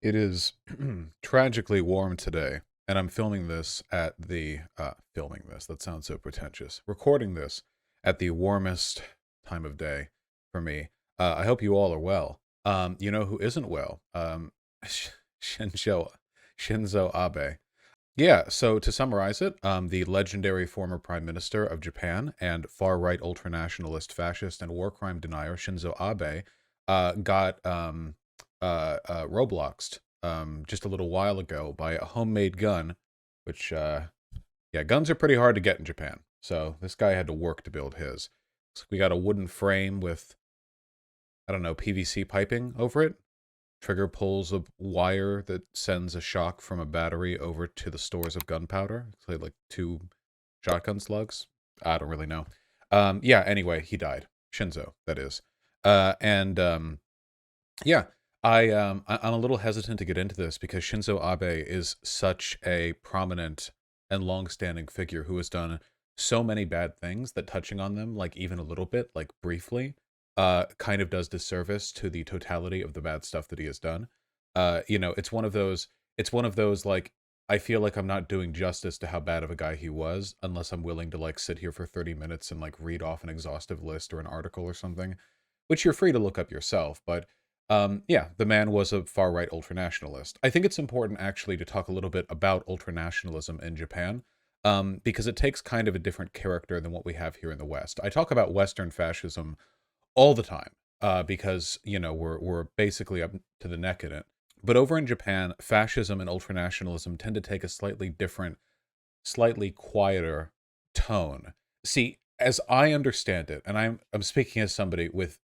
It is tragically warm today, and I'm filming this at filming this, that sounds so pretentious. Recording this at the warmest time of day for me. I hope you all are well. You know who isn't well? Shinzo, Shinzo Abe. Yeah, so to summarize it, the legendary former prime minister of Japan and far-right ultranationalist fascist and war crime denier Shinzo Abe got Robloxed just a little while ago by a homemade gun, which, yeah, guns are pretty hard to get in Japan. So this guy had to work to build his. So we got a wooden frame with, I don't know, PVC piping over it. Trigger pulls a wire that sends a shock from a battery over to the stores of gunpowder. So like two shotgun slugs. I don't really know. Yeah, anyway, he died. Shinzo, that is. And yeah, I'm a little hesitant to get into this because Shinzo Abe is such a prominent and long-standing figure who has done so many bad things that touching on them, like even a little bit, like briefly, kind of does disservice to the totality of the bad stuff that he has done. It's one of those like I feel like I'm not doing justice to how bad of a guy he was unless I'm willing to like sit here for 30 minutes and like read off an exhaustive list or an article or something, which you're free to look up yourself, but yeah, the man was a far-right ultranationalist. I think it's important actually to talk a little bit about ultranationalism in Japan, because it takes kind of a different character than what we have here in the West. I talk about Western fascism all the time, because we're basically up to the neck in it. But over in Japan, fascism and ultranationalism tend to take a slightly different, slightly quieter tone. See, as I understand it, and I'm speaking as somebody with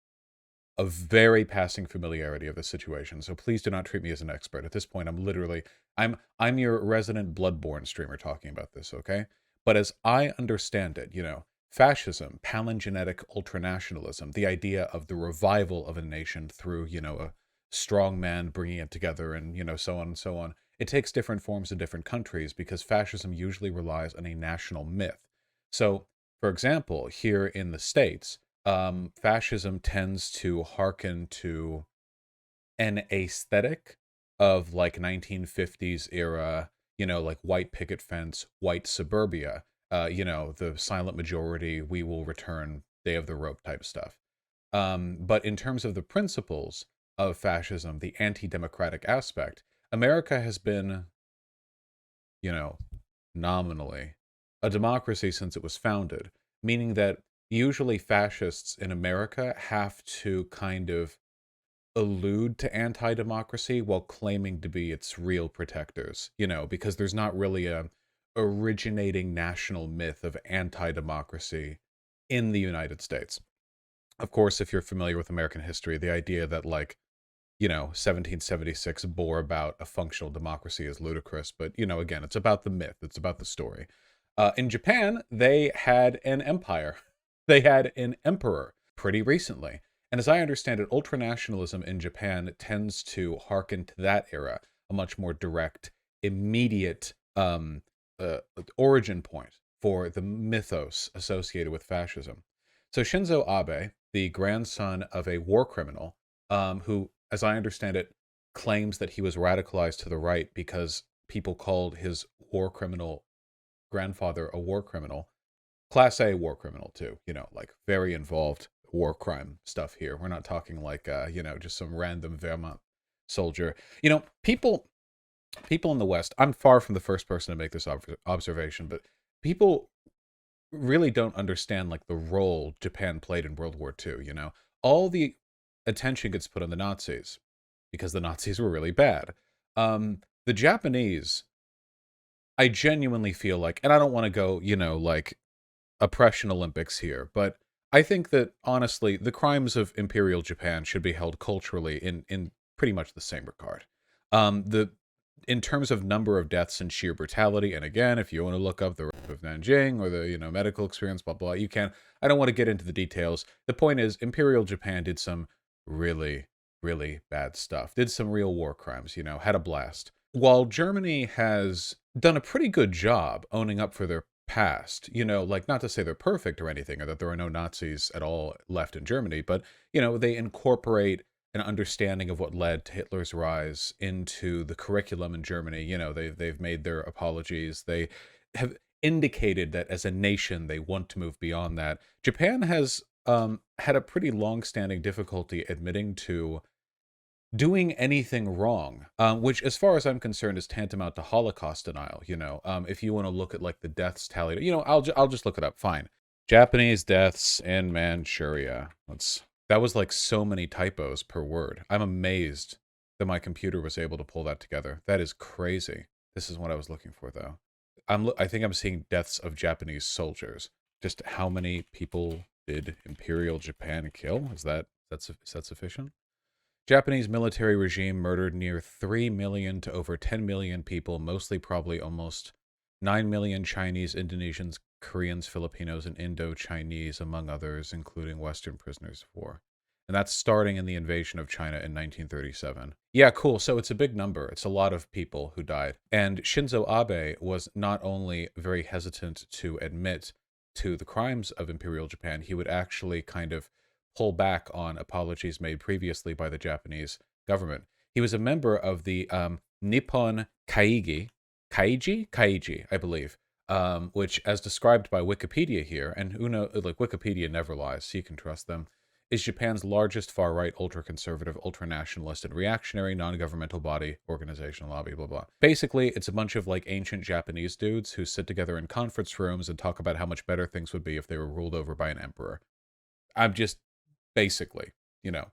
a very passing familiarity of the situation. So please do not treat me as an expert. At this point, I'm your resident Bloodborne streamer talking about this, okay? But as I understand it, fascism, palingenetic ultranationalism, the idea of the revival of a nation through, a strong man bringing it together and, so on and so on. It takes different forms in different countries because fascism usually relies on a national myth. So, for example, here in the States, fascism tends to hearken to an aesthetic of like 1950s era, like white picket fence, white suburbia, the silent majority, we will return, day of the rope type stuff. But in terms of the principles of fascism, the anti-democratic aspect, America has been, you know, nominally a democracy since it was founded, meaning that usually fascists in America have to kind of allude to anti-democracy while claiming to be its real protectors, because there's not really a originating national myth of anti-democracy in the United States. Of course, if you're familiar with American history, the idea that 1776 bore about a functional democracy is ludicrous. But, again, it's about the myth. It's about the story. In Japan, they had an empire. They had an emperor pretty recently. And as I understand it, ultranationalism in Japan tends to hearken to that era, a much more direct, immediate uh, origin point for the mythos associated with fascism. So Shinzo Abe, the grandson of a war criminal, who, as I understand it, claims that he was radicalized to the right because people called his war criminal grandfather a war criminal, class A war criminal too, like very involved war crime stuff here. We're not talking like, just some random Wehrmacht soldier. People in the West, I'm far from the first person to make this observation, but people really don't understand like the role Japan played in World War II, All the attention gets put on the Nazis because the Nazis were really bad. The Japanese, I genuinely feel like, and I don't want to go, like oppression Olympics here, but I think that honestly, the crimes of Imperial Japan should be held culturally in pretty much the same regard. The In terms of number of deaths and sheer brutality, and again, if you want to look up the rape of Nanjing or the medical experience, blah blah, you can. I don't want to get into the details. The point is, Imperial Japan did some really really bad stuff. Did some real war crimes. Had a blast. While Germany has done a pretty good job owning up for their past, like not to say they're perfect or anything, or that there are no Nazis at all left in Germany, but, they incorporate an understanding of what led to Hitler's rise into the curriculum in Germany. You know, they've made their apologies. They have indicated that as a nation they want to move beyond that. Japan has had a pretty long-standing difficulty admitting to doing anything wrong, which, as far as I'm concerned, is tantamount to Holocaust denial. You know, if you want to look at like the deaths tallied, you know, I'll just look it up. Fine, Japanese deaths in Manchuria. That was like so many typos per word. I'm amazed that my computer was able to pull that together. That is crazy. This is what I was looking for, though. I think I'm seeing deaths of Japanese soldiers. Just how many people did Imperial Japan kill? Is that sufficient? Japanese military regime murdered near 3 million to over 10 million people, mostly probably almost 9 million Chinese, Indonesians, Koreans, Filipinos, and Indo-Chinese, among others, including Western prisoners of war. And that's starting in the invasion of China in 1937. Yeah, cool. So it's a big number. It's a lot of people who died. And Shinzo Abe was not only very hesitant to admit to the crimes of Imperial Japan, he would actually kind of pull back on apologies made previously by the Japanese government. He was a member of the Nippon Kaigi, I believe, which, as described by Wikipedia here, and who know, like Wikipedia never lies, so you can trust them, is Japan's largest far-right, ultra-conservative, ultra-nationalist, and reactionary non-governmental body, organization, lobby, blah, blah. Basically, it's a bunch of, like, ancient Japanese dudes who sit together in conference rooms and talk about how much better things would be if they were ruled over by an emperor. I'm just, basically, you know,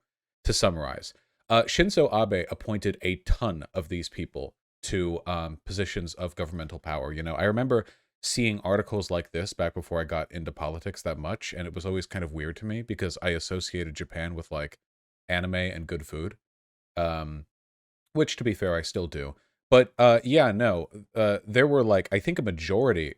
to summarize. Shinzo Abe appointed a ton of these people to positions of governmental power. You know, I remember seeing articles like this back before I got into politics that much, and it was always kind of weird to me because I associated Japan with like anime and good food, which, to be fair, I still do. But yeah, no, there were like, I think a majority.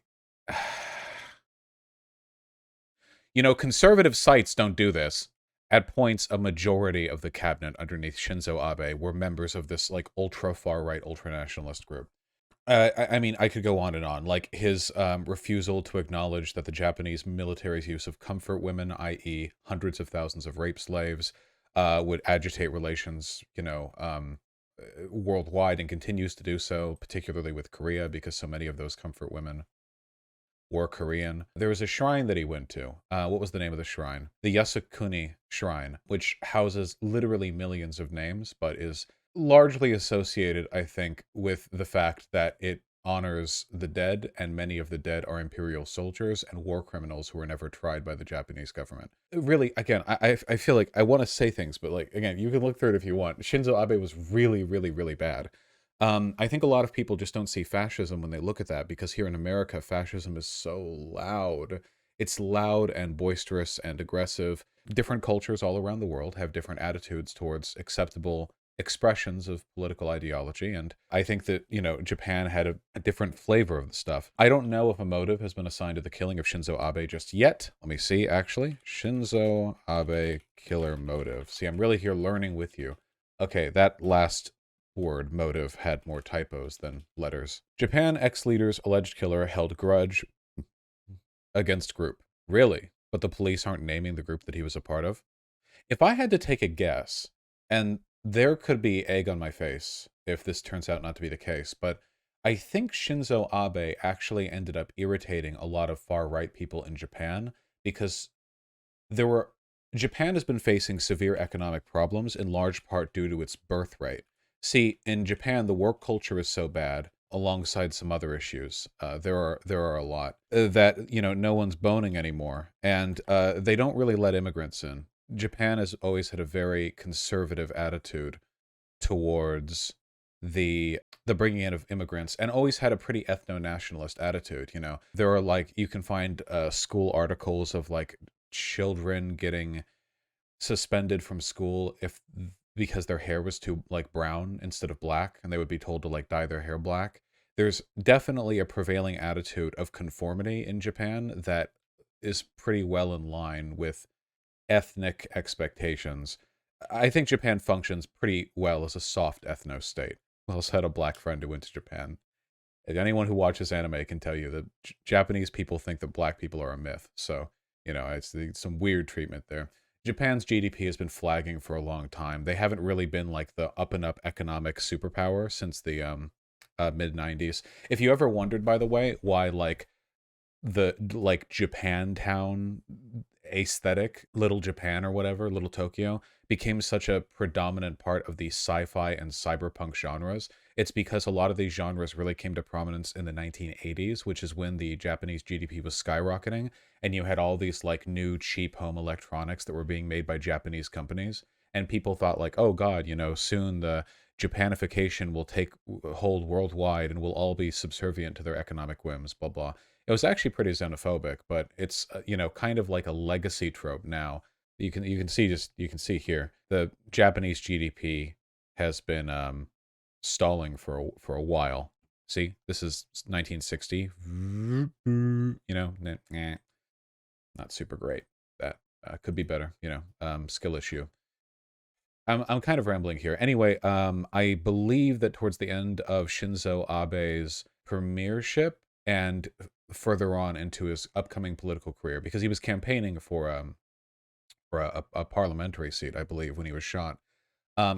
You know, conservative sites don't do this. At points, a majority of the cabinet underneath Shinzo Abe were members of this like ultra far right, ultra nationalist group. I mean, I could go on and on. Like his refusal to acknowledge that the Japanese military's use of comfort women, i.e., hundreds of thousands of rape slaves, would agitate relations, you know, worldwide, and continues to do so, particularly with Korea, because so many of those comfort women were Korean. There was a shrine that he went to. What was the name of the shrine? The Yasukuni Shrine, which houses literally millions of names, but is largely associated, I think, with the fact that it honors the dead, and many of the dead are imperial soldiers and war criminals who were never tried by the Japanese government. Really, again, I feel like I want to say things, but like, again, you can look through it if you want. Shinzo Abe was really, really, really bad. I think a lot of people just don't see fascism when they look at that, because here in America, fascism is so loud. It's loud and boisterous and aggressive. Different cultures all around the world have different attitudes towards acceptable expressions of political ideology, and I think that, you know, Japan had a different flavor of the stuff. I don't know if a motive has been assigned to the killing of Shinzo Abe just yet. Let me see, actually. Shinzo Abe killer motive. See, I'm really here learning with you. Okay, that last word, motive, had more typos than letters. Japan ex-leader's alleged killer held grudge against group. Really? But the police aren't naming the group that he was a part of? If I had to take a guess, and there could be egg on my face if this turns out not to be the case, but I think Shinzo Abe actually ended up irritating a lot of far-right people in Japan, because there were Japan has been facing severe economic problems in large part due to its birth rate. See, in Japan, the work culture is so bad, alongside some other issues. There are a lot that, you know, no one's boning anymore, and they don't really let immigrants in. Japan has always had a very conservative attitude towards the bringing in of immigrants, and always had a pretty ethno-nationalist attitude. You know, there are like, you can find school articles of like children getting suspended from school if because their hair was too like brown instead of black, and they would be told to like dye their hair black. There's definitely a prevailing attitude of conformity in Japan that is pretty well in line with ethnic expectations. I think Japan functions pretty well as a soft ethno state. I also had a black friend who went to Japan. And anyone who watches anime can tell you that Japanese people think that black people are a myth. So, you know, it's some weird treatment there. Japan's GDP has been flagging for a long time. They haven't really been like the up and up economic superpower since the mid 90s. If you ever wondered, by the way, why like the like Japantown aesthetic, Little Japan or whatever, Little Tokyo, became such a predominant part of the sci-fi and cyberpunk genres, it's because a lot of these genres really came to prominence in the 1980s, which is when the Japanese GDP was skyrocketing, and you had all these like new cheap home electronics that were being made by Japanese companies, and people thought like, oh God, soon the Japanification will take hold worldwide and we'll all be subservient to their economic whims, blah blah. It was actually pretty xenophobic, but it's kind of like a legacy trope now. You can see here the Japanese GDP has been stalling for a while. See, this is 1960. Not super great. That could be better. Skill issue. I'm kind of rambling here. Anyway, I believe that towards the end of Shinzo Abe's premiership and further on into his upcoming political career, because he was campaigning for a parliamentary seat, I believe, when he was shot.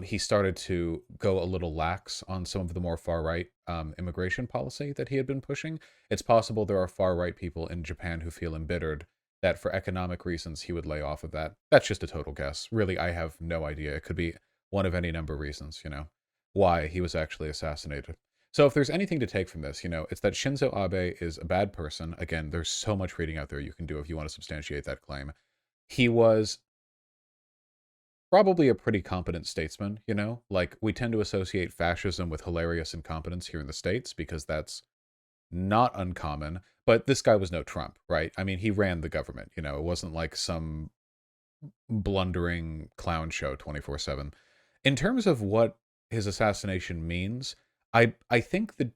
He started to go a little lax on some of the more far right immigration policy that he had been pushing. It's possible there are far right people in Japan who feel embittered that for economic reasons he would lay off of that. That's just a total guess. Really, I have no idea. It could be one of any number of reasons, why he was actually assassinated. So if there's anything to take from this, it's that Shinzo Abe is a bad person. Again, there's so much reading out there you can do if you want to substantiate that claim. He was probably a pretty competent statesman, Like, we tend to associate fascism with hilarious incompetence here in the States because that's not uncommon. But this guy was no Trump, right? I mean, he ran the government, It wasn't like some blundering clown show 24/7. In terms of what his assassination means, I think the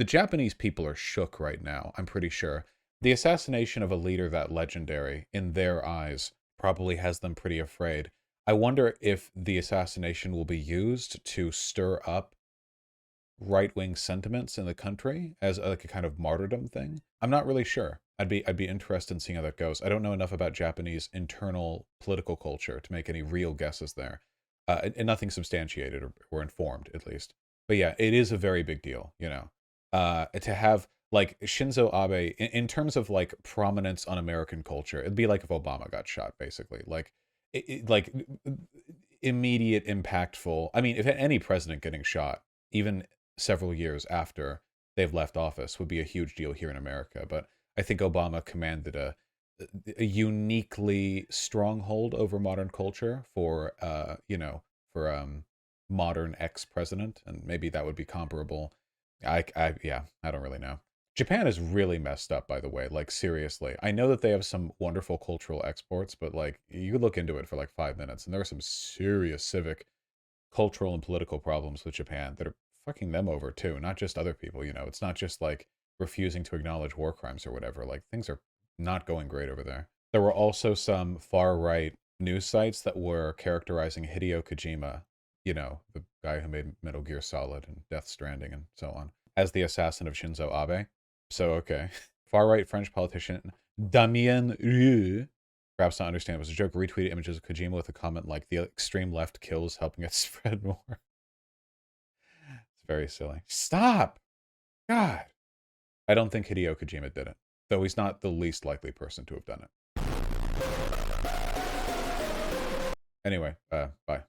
Japanese people are shook right now, I'm pretty sure. The assassination of a leader that legendary, in their eyes, probably has them pretty afraid. I wonder if the assassination will be used to stir up right-wing sentiments in the country as like a kind of martyrdom thing. I'm not really sure. I'd be interested in seeing how that goes. I don't know enough about Japanese internal political culture to make any real guesses there, and nothing substantiated or informed at least. But yeah, it is a very big deal, to have like Shinzo Abe in terms of like prominence on American culture. It'd be like if Obama got shot, basically. Like, like immediate, impactful. I mean, if any president getting shot, even several years after they've left office, would be a huge deal here in America. But I think Obama commanded a uniquely stronghold over modern culture for modern ex-president, and maybe that would be comparable. Yeah, I don't really know. Japan is really messed up, by the way, like seriously. I know that they have some wonderful cultural exports, but like you look into it for like 5 minutes and there are some serious civic, cultural, and political problems with Japan that are fucking them over too, not just other people, It's not just like refusing to acknowledge war crimes or whatever. Like, things are not going great over there. There were also some far right news sites that were characterizing Hideo Kojima, the guy who made Metal Gear Solid and Death Stranding and so on, as the assassin of Shinzo Abe. So, okay. Far right French politician Damien Rieu, perhaps not understand it was a joke, retweeted images of Kojima with a comment like, the extreme left kills, helping it spread more. It's very silly. Stop! God! I don't think Hideo Kojima did it, though he's not the least likely person to have done it. Anyway, bye.